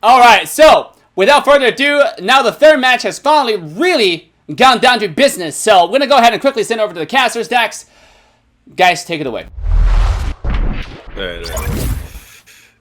All right, so without further ado, now the third match has finally really gone down to business. So we're gonna go ahead and quickly send over to the casters. Dax, guys, take it away. All right.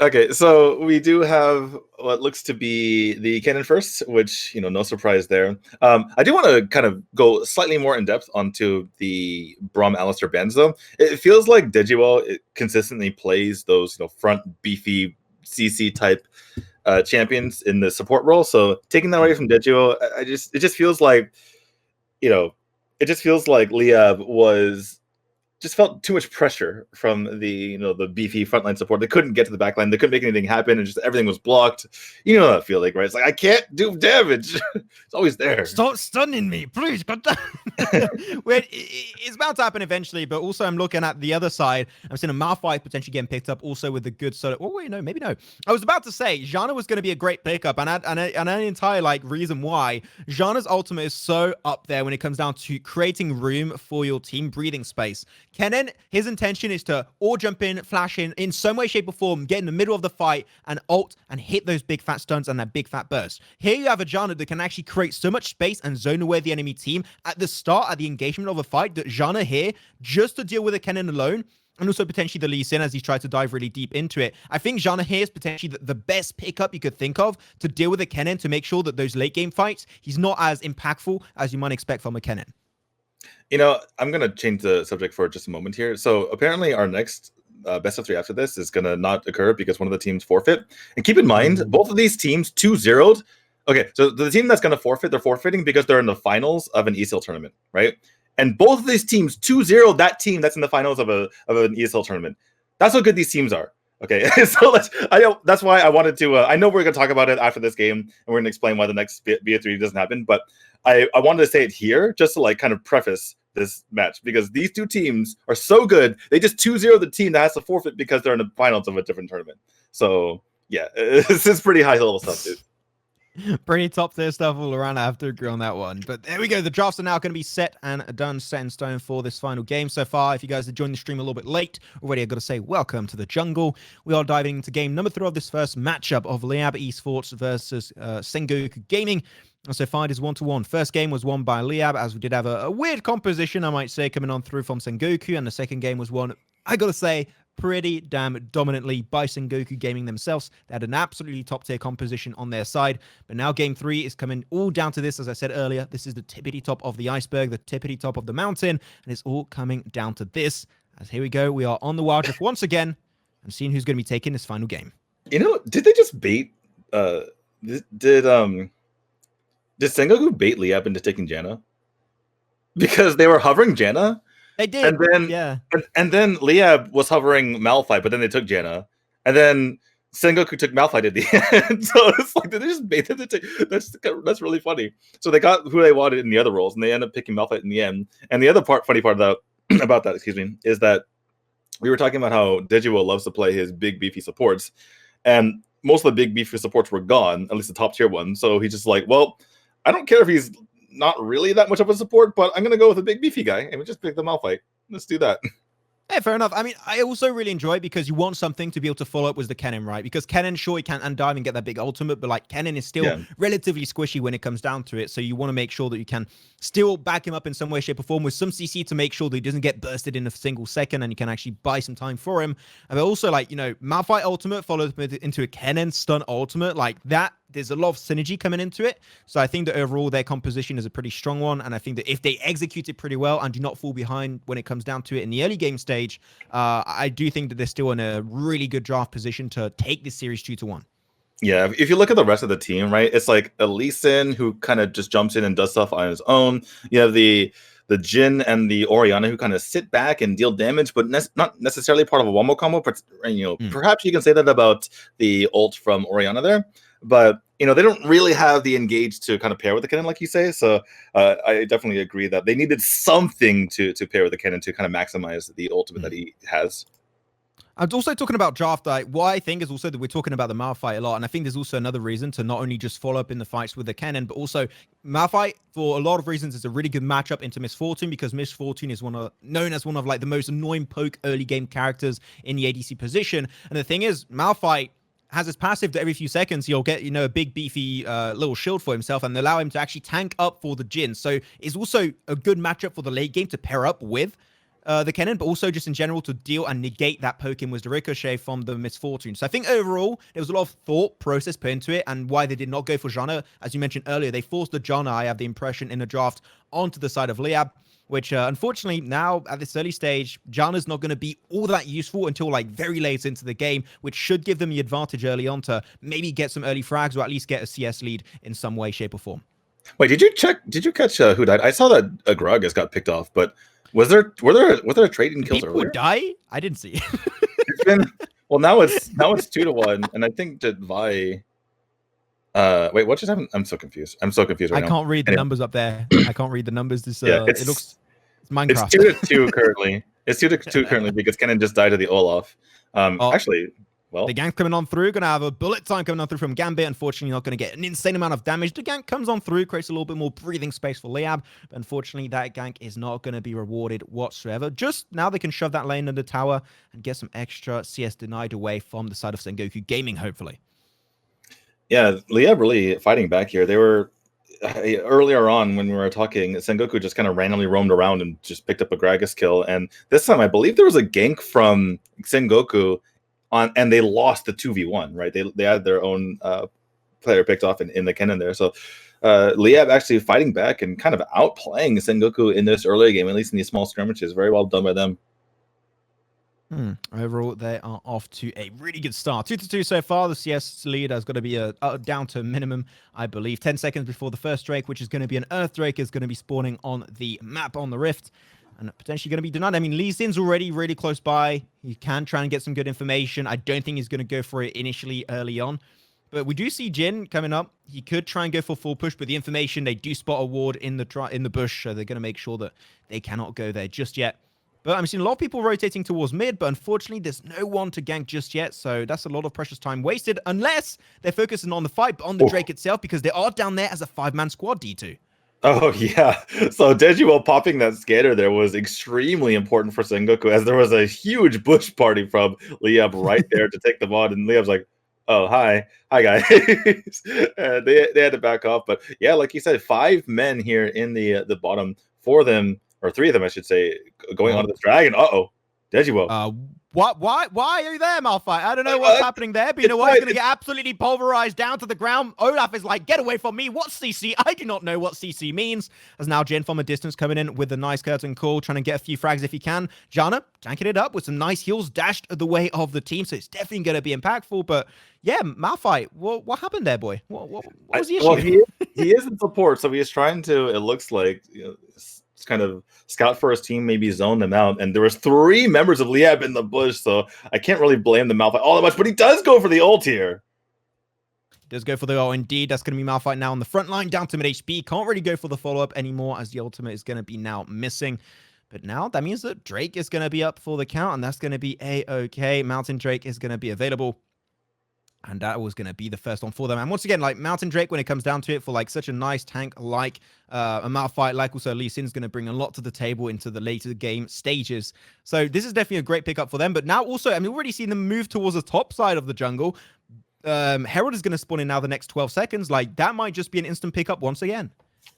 Okay, so we do have what looks to be the cannon first, which, no surprise there. I do want to kind of go slightly more in depth onto the Braum Alistair bans, though. It feels like Digimon consistently plays those, front beefy CC type champions in the support role. So taking that away from Digimon, it just feels like, Liyab was just felt too much pressure from the beefy frontline support. They couldn't get to the backline. They couldn't make anything happen, and just everything was blocked. You know that feeling, right? It's like I can't do damage. It's always there. Stop stunning me, please. Wait, it's about to happen eventually, but also I'm looking at the other side. I'm seeing a Malphite potentially getting picked up, also with the good solo. Oh wait, no, maybe no. I was about to say Zhana was going to be a great pickup, and an entire reason why Zhana's ultimate is so up there when it comes down to creating room for your team, breathing space. Kennen, his intention is to all jump flash in some way, shape, or form, get in the middle of the fight and ult and hit those big fat stuns and that big fat burst. Here you have a Zhana that can actually create so much space and zone away the enemy team at the start, at the engagement of a fight, that Zhana here, just to deal with a Kennen alone, and also potentially the Lee Sin as he's tried to dive really deep into it. I think Zhana here is potentially the best pickup you could think of to deal with a Kennen, to make sure that those late game fights, he's not as impactful as you might expect from a Kennen. I'm going to change the subject for just a moment here. So apparently our next best of 3 after this is going to not occur because one of the teams forfeit. And keep in mind, both of these teams 2-0'd. Okay, so the team that's going to forfeit, they're forfeiting because they're in the finals of an ESL tournament, right? And both of these teams 2-0 that team that's in the finals of an ESL tournament. That's how good these teams are. Okay, so that's why I wanted to. I know we're going to talk about it after this game, and we're going to explain why the next BA3 doesn't happen. But I wanted to say it here just to kind of preface this match, because these two teams are so good. They just 2-0 the team that has to forfeit because they're in the finals of a different tournament. So yeah, this is pretty high level stuff, dude. Pretty top tier stuff all around. I have to agree on that one. But there we go. The drafts are now going to be set and done, set in stone for this final game so far. If you guys have joined the stream a little bit late already, I've got to say welcome to the jungle. We are diving into game number 3 of this first matchup of Liyab Esports versus Sengoku Gaming. And so far it is 1-1. First game was won by Liyab, as we did have a weird composition, I might say, coming on through from Sengoku. And the second game was won, I got to say, pretty damn dominantly by Sengoku Gaming themselves. They had an absolutely top tier composition on their side. But now game 3 is coming all down to this. As I said earlier, this is the tippity top of the iceberg, the tippity top of the mountain. And it's all coming down to this. As here we go, we are on the wild drift once again and seeing who's going to be taking this final game. Did they just bait? Did Sengoku bait Liyab into taking Janna? Because they were hovering Janna. They did, and then yeah. And then Liyab was hovering Malphite, but then they took Janna, and then Sengoku took Malphite at the end. So it's like, did they just bait them to take? That's really funny. So they got who they wanted in the other roles, and they ended up picking Malphite in the end. And the other funny part about that, is that we were talking about how Digimon loves to play his big beefy supports, and most of the big beefy supports were gone, at least the top tier ones. So he's just like, well, I don't care if he's not really that much of a support, but I'm going to go with a big beefy guy, and we just pick the Malphite. Let's do that. Yeah, fair enough. I mean, I also really enjoy it because you want something to be able to follow up with the Kennen, right? Because Kennen, sure, he can undive and get that big ultimate, but Kennen is still relatively squishy when it comes down to it. So you want to make sure that you can still back him up in some way, shape, or form with some CC to make sure that he doesn't get bursted in a single second, and you can actually buy some time for him. And also, Malphite ultimate followed into a Kennen stun ultimate, that. There's a lot of synergy coming into it. So I think that overall their composition is a pretty strong one. And I think that if they execute it pretty well and do not fall behind when it comes down to it in the early game stage, I do think that they're still in a really good draft position to take this series 2-1. Yeah, if you look at the rest of the team, right, it's like a Lee Sin who kind of just jumps in and does stuff on his own. You have the Jin and the Orianna who kind of sit back and deal damage, but not necessarily part of a one-more combo. But perhaps you can say that about the ult from Orianna there. But they don't really have the engage to kind of pair with the Kennen, like you say. So I definitely agree that they needed something to pair with the Kennen to kind of maximize the ultimate that he has. I'm also talking about draft. What I think is also that we're talking about the Malphite a lot, and I think there's also another reason to not only just follow up in the fights with the Kennen, but also Malphite, for a lot of reasons, is a really good matchup into Miss Fortune, because Miss Fortune is known as one of the most annoying poke early game characters in the ADC position. And the thing is, Malphite has his passive that every few seconds he'll get, a big beefy little shield for himself and allow him to actually tank up for the Jhin. So it's also a good matchup for the late game to pair up with the Kennen, but also just in general to deal and negate that poke-in with the ricochet from the Misfortune. So I think overall, there was a lot of thought process put into it, and why they did not go for Janna. As you mentioned earlier, they forced the Janna, I have the impression, in the draft onto the side of Liyab, which unfortunately now at this early stage, Janna's not going to be all that useful until like very late into the game, which should give them the advantage early on to maybe get some early frags or at least get a CS lead in some way, shape, or form. Wait, did you catch who died? I saw that a Gragas got picked off, but were there a trading kills People earlier? die? I didn't see. It's been now it's 2-1, and I think that Vi. Wait, what just happened? I'm so confused. Right now. I can't read the numbers up there. I can't read the numbers. This it looks it's Minecraft. It's 2-2 currently. It's 2-2 currently because Kennen just died to the Olaf. Actually, well, the gank coming on through, gonna have a bullet time coming on through from Gambit. Unfortunately, not gonna get an insane amount of damage. The gank comes on through, creates a little bit more breathing space for Liyab, but unfortunately, that gank is not gonna be rewarded whatsoever. Just now, they can shove that lane in the tower and get some extra CS denied away from the side of Sengoku Gaming, hopefully. Yeah, Liyab really fighting back here. They were earlier on when we were talking, Sengoku just kind of randomly roamed around and just picked up a Gragas kill. And this time, I believe there was a gank from Sengoku and they lost the 2v1, right? They had their own player picked off in the Kennen there. So Liyab actually fighting back and kind of outplaying Sengoku in this early game, at least in these small skirmishes. Very well done by them. Overall, they are off to a really good start. 2-2 so far. The CS lead has got to be down to a minimum, I believe. 10 seconds before the first Drake, which is going to be an Earth Drake, is going to be spawning on the map on the Rift. And potentially going to be denied. I mean, Lee Sin's already really close by. He can try and get some good information. I don't think he's going to go for it initially early on. But we do see Jhin coming up. He could try and go for full push, but the information, they do spot a ward in the bush, so they're going to make sure that they cannot go there just yet. But I'm seeing a lot of people rotating towards mid, but unfortunately, there's no one to gank just yet, so that's a lot of precious time wasted, unless they're focusing on the fight, on the Drake itself, because they are down there as a 5-man squad, D2. Oh, yeah. So Dejiwell popping that scatter there was extremely important for Sengoku, as there was a huge bush party from Liyab right there to take them on, and Liyab's like, oh, hi guys. They had to back off, but yeah, like you said, 5 men here in the bottom, 4 of them, or 3 of them, I should say, going onto this dragon. Dejiwell. Why are you there, Malphite? I don't know what's happening there, but you know what? He's going to get absolutely pulverized down to the ground. Olaf is like, get away from me. What's CC? I do not know what CC means. As now Jhin from a distance coming in with a nice curtain call, trying to get a few frags if he can. Janna tanking it up with some nice heals dashed the way of the team, so it's definitely going to be impactful. But yeah, Malphite, what happened there, boy? What was the issue? Well, he is in support, so he is trying to, it looks like, kind of scout for his team, maybe zone them out, and there was 3 members of Liyab in the bush, so I can't really blame the Malphite all that much, but he does go for the ult here. Does go for the ult indeed. That's going to be Malphite now on the front line, down to mid HP. Can't really go for the follow-up anymore, as the ultimate is going to be now missing. But now that means that Drake is going to be up for the count, and that's going to be A-okay. Mountain Drake is going to be available. And that was going to be the first one for them. And once again, like Mountain Drake, when it comes down to it, for like such a nice tank like a Malphite, like also Lee Sin's going to bring a lot to the table into the later game stages. So this is definitely a great pickup for them. But now also, I mean, we've already seen them move towards the top side of the jungle. Herald is going to spawn in now the next 12 seconds. Like, that might just be an instant pickup once again.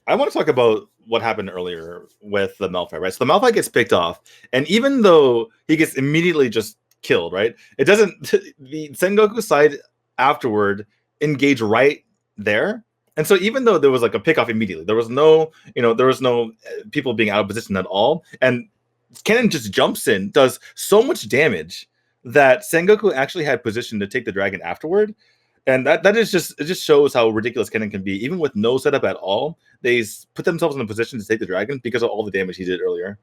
I want to talk about what happened earlier with the Malphite, right? So the Malphite gets picked off, and even though he gets immediately just killed, right? It doesn't, the Sengoku side afterward engage right there. And so even though there was like a pickoff immediately, there was no people being out of position at all. And Kennen just jumps in, does so much damage that Sengoku actually had position to take the dragon afterward. And that is just, it just shows how ridiculous Kennen can be. Even with no setup at all, they put themselves in a position to take the dragon because of all the damage he did earlier.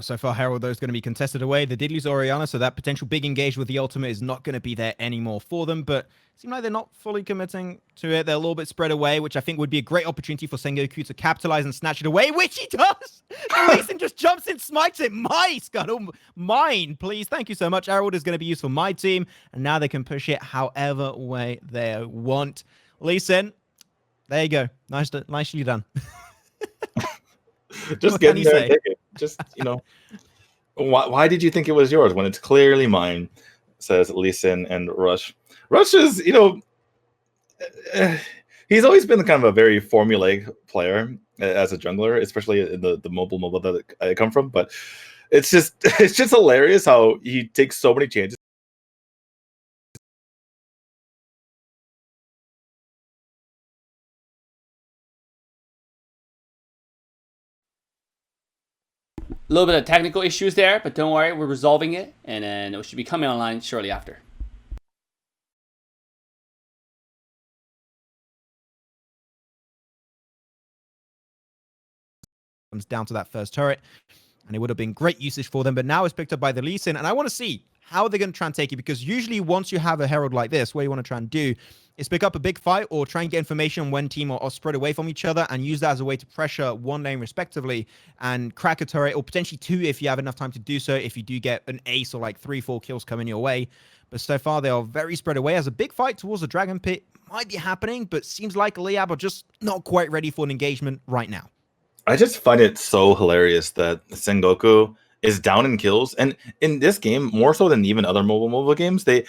So far, Herald, though, is going to be contested away. They did lose Oriana, so that potential big engage with the ultimate is not going to be there anymore for them. But it seems like they're not fully committing to it. They're a little bit spread away, which I think would be a great opportunity for Sengoku to capitalize and snatch it away, which he does! Mason just jumps in, smites it. My scuttle, mine, please. Thank you so much. Herald is going to be used for my team, and now they can push it however way they want. Lee Sin, there you go. Nicely done. Just get there and take it. Just, why did you think it was yours when it's clearly mine? says Lee Sin and Rush. Rush is, he's always been kind of a very formulaic player as a jungler, especially in the mobile that I come from. But it's just hilarious how he takes so many chances. A little bit of technical issues there, but don't worry, we're resolving it, and then it should be coming online shortly after. Comes down to that first turret, and it would have been great usage for them, but now it's picked up by the Lee Sin, and I want to see how they're going to try and take it, because usually once you have a Herald like this, what you want to try and do is pick up a big fight or try and get information when team are spread away from each other and use that as a way to pressure one lane respectively and crack a turret, or potentially two if you have enough time to do so, if you do get an ace or like 3-4 kills coming your way. But so far they are very spread away, as a big fight towards the Dragon Pit might be happening, but seems like Liyab are just not quite ready for an engagement right now. I just find it so hilarious that Sengoku is down in kills, and in this game more so than even other mobile games, the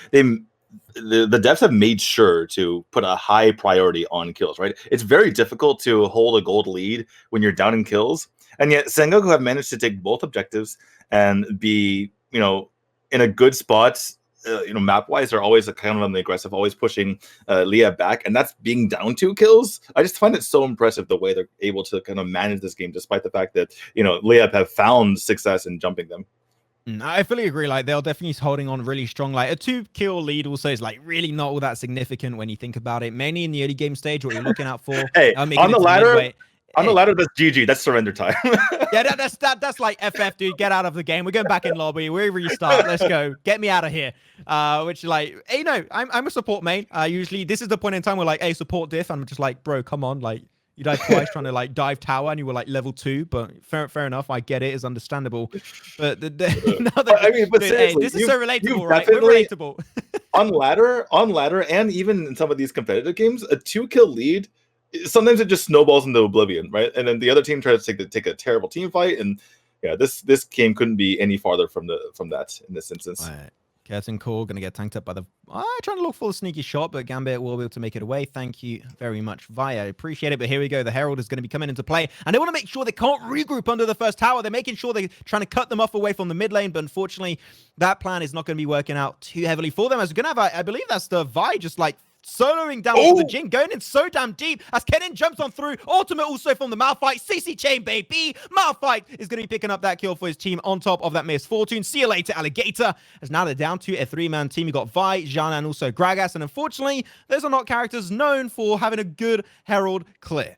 devs have made sure to put a high priority on kills. Right, it's very difficult to hold a gold lead when you're down in kills, and yet Sengoku have managed to take both objectives and be in a good spot. Map wise, they're always kind of on the aggressive, always pushing Liyab back, and that's being down 2 kills. I just find it so impressive the way they're able to kind of manage this game, despite the fact that Liyab have found success in jumping them. I fully agree. Like, they're definitely holding on really strong. Like, a 2-kill lead also is like really not all that significant when you think about it. Mainly in the early game stage, what you're looking out for. Hey, on the ladder. On the ladder, that's GG. That's surrender time. Yeah, that's like FF, dude. Get out of the game. We're going back in lobby. We restart. Let's go. Get me out of here. Which, like, hey, no, I'm a support main. Usually, this is the point in time where, like, hey, support diff. I'm just like, bro, come on. Like, you died twice trying to, like, dive tower, and you were, like, level 2. But fair enough. I get it. It's understandable. But seriously, this is so relatable, right? We're relatable. on ladder, and even in some of these competitive games, a 2-kill lead, sometimes it just snowballs into oblivion, right? And then the other team tries to take a terrible team fight, and yeah, this game couldn't be any farther from that in this instance. Right. Curtain Call going to get tanked up by the... trying to look for a sneaky shot, but Gambit will be able to make it away. Thank you very much, Vi. I appreciate it, but here we go. The Herald is going to be coming into play, and they want to make sure they can't regroup under the first tower. They're making sure they're trying to cut them off away from the mid lane, but unfortunately, that plan is not going to be working out too heavily for them. As we're going to have, I believe that's the Vi just like soloing down to the Jin, going in so damn deep as Kennen jumps on through. Ultimate also from the Malphite. CC chain, baby. Malphite is going to be picking up that kill for his team on top of that Misfortune. See you later, Alligator. As now they're down to a 3-man team. You got Vi, Zhana, and also Gragas. And unfortunately, those are not characters known for having a good Herald clear.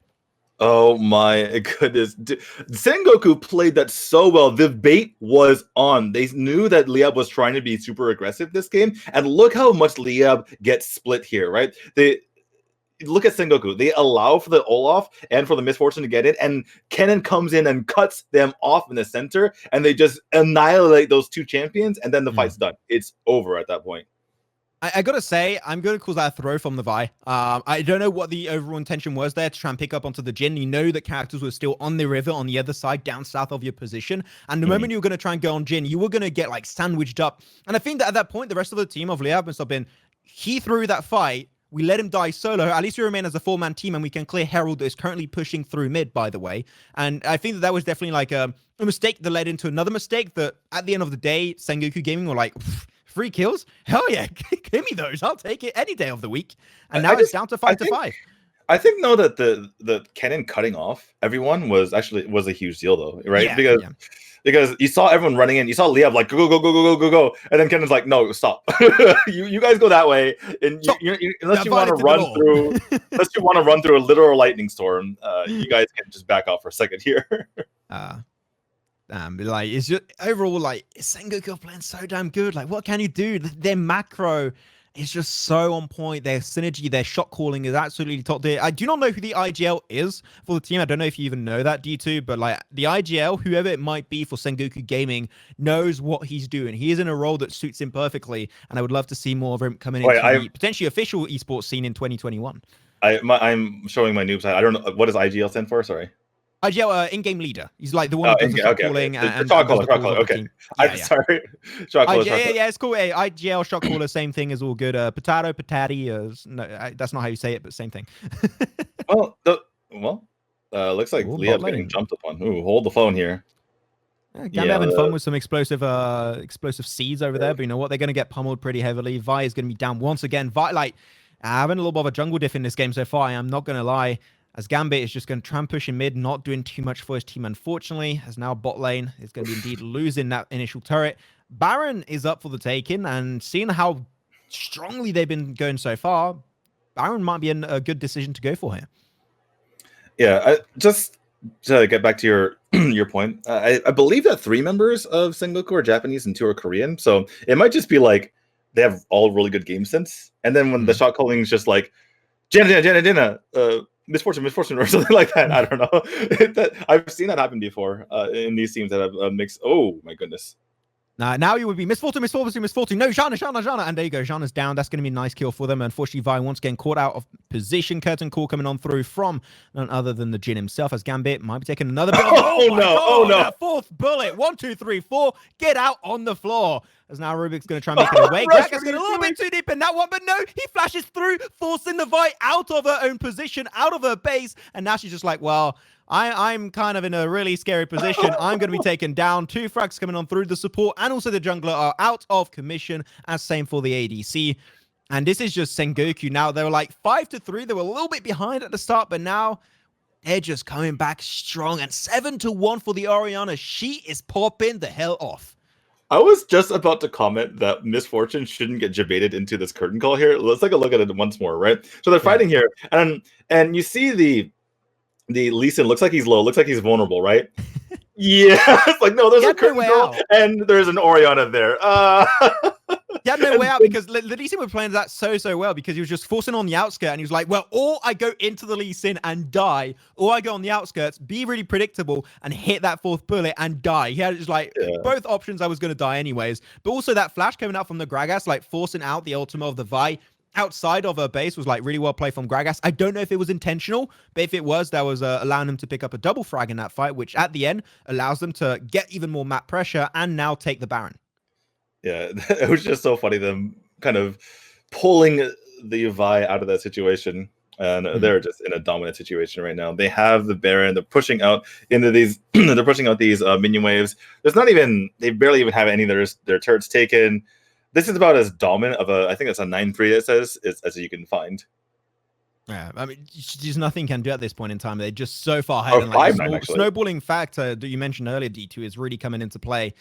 Oh my goodness. Sengoku played that so well. The bait was on. They knew that Liyab was trying to be super aggressive this game. And look how much Liyab gets split here, right? Look at Sengoku. They allow for the Olaf and for the Misfortune to get in. And Kennen comes in and cuts them off in the center. And they just annihilate those 2 champions. And then the fight's done. It's over at that point. I gotta say, I'm gonna call that a throw from the Vi. I don't know what the overall intention was there to try and pick up onto the Jin. You know that characters were still on the river on the other side, down south of your position. And the moment you were gonna try and go on Jin, you were gonna get like sandwiched up. And I think that at that point, the rest of the team of Liyab must have been, he threw that fight. We let him die solo. At least we remain as a 4-man team, and we can clear Herald that is currently pushing through mid, by the way. And I think that was definitely like a mistake that led into another mistake that at the end of the day, Sengoku Gaming were like, 3 kills? Hell yeah, give me those. I'll take it any day of the week. And now it's down to 5 to 5. I think that the Kennen cutting off everyone was a huge deal though, right? Yeah, because you saw everyone running in, you saw Liyab like go, and then Kennen's like, no, stop. you guys go that way, and unless you want to run through a literal lightning storm, you guys can just back off for a second here. Like, it's just overall, like, Sengoku playing so damn good. Like, what can you do? Their macro is just so on point. Their synergy, their shot calling is absolutely top tier. I do not know who the IGL is for the team. I don't know if you even know that, D2, but like the IGL, whoever it might be for Sengoku Gaming, knows what he's doing. He is in a role that suits him perfectly, and I would love to see more of him coming into the potentially official esports scene in 2021. I'm showing my noob side. I don't know, what does IGL stand for? Sorry. IGL, in-game leader. He's like the one who does the shot calling and shot does the caller. calls of the Okay. team. I'm sorry. Shot caller. Yeah, it's cool. Hey, IGL shot caller, same thing is all good. Potato, patati. No, that's not how you say it, but same thing. Looks like Liyab's getting jumped upon. Ooh, hold the phone here. Gambit having fun with some explosive seeds over there, but you know what? They're going to get pummeled pretty heavily. Vi is going to be down once again. Vi, like, having a little bit of a jungle diff in this game so far, I'm not going to lie. As Gambit is just going to try and push in mid, not doing too much for his team, unfortunately. As now bot lane is going to be indeed losing that initial turret. Baron is up for the taking, and seeing how strongly they've been going so far, Baron might be a good decision to go for here. Yeah, just to get back to your your point, I believe that 3 members of Sengoku are Japanese and 2 are Korean, so it might just be like they have all really good game sense, and then when the shot calling is just like Jenna, misfortune, or something like that. I don't know. I've seen that happen before in these teams that have a mix. Oh my goodness. Now you would be misfortune. No, Zhana. And there you go. Zhana's down. That's going to be a nice kill for them. Unfortunately, Vi once again caught out of position. Curtain call coming on through from none other than the Jin himself, as Gambit might be taking another bullet. Oh no. That 4th bullet. 1, 2, 3, 4. Get out on the floor. As now Rubik's going to try and make it away. Gragas going a little bit too deep in that one, but no, he flashes through, forcing the Vi out of her own position, out of her base. And now she's just like, well, I'm kind of in a really scary position. I'm going to be taken down. 2 frags coming on through. The support and also the jungler are out of commission, as same for the ADC. And this is just Sengoku now. They were like 5-3. They were a little bit behind at the start, but now they're just coming back strong. And 7-1 for the Orianna. She is popping the hell off. I was just about to comment that Misfortune shouldn't get debated into this curtain call here. Let's take a look at it once more, right? So they're fighting here, and you see the Lee Sin looks like he's low, looks like he's vulnerable, right? Yeah, it's like no, there's a curtain call, and there's an Orianna there. He had no way out because the Lee Sin was playing that so well because he was just forcing on the outskirt and he was like, well, or I go into the Lee Sin and die, or I go on the outskirts, be really predictable and hit that 4th bullet and die. He had just like both options. I was going to die anyways, but also that flash coming out from the Gragas, like forcing out the ultimate of the Vi outside of her base was like really well played from Gragas. I don't know if it was intentional, but if it was, that was allowing them to pick up a double frag in that fight, which at the end allows them to get even more map pressure and now take the Baron. Yeah, it was just so funny, them kind of pulling the Vi out of that situation. And they're just in a dominant situation right now. They have the Baron. They're pushing out into these. They're pushing out these minion waves. There's not even. They barely even have any of their turrets taken. This is about as dominant of a. I think it's a 9-3. It says as you can find. Yeah, I mean, there's nothing can do at this point in time. They're just so far ahead. And like the snowballing factor that you mentioned earlier, D2, is really coming into play.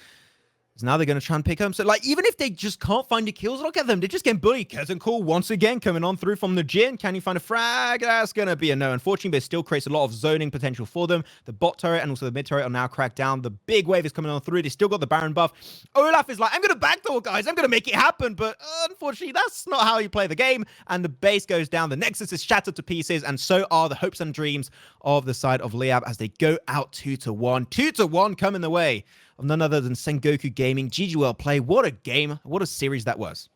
So now they're going to try and pick up. So, like, even if they just can't find the kills, look at them. They're just getting bullied. Curtain call once again coming on through from the Jin. Can you find a frag? That's going to be a no, unfortunately, but it still creates a lot of zoning potential for them. The bot turret and also the mid turret are now cracked down. The big wave is coming on through. They still got the Baron buff. Olaf is like, I'm going to backdoor, guys. I'm going to make it happen. But unfortunately, that's not how you play the game. And the base goes down. The Nexus is shattered to pieces. And so are the hopes and dreams of the side of Liyab as they go out 2-1. 2-1 coming the way of none other than Sengoku Gaming. GG well play. What a game. What a series that was.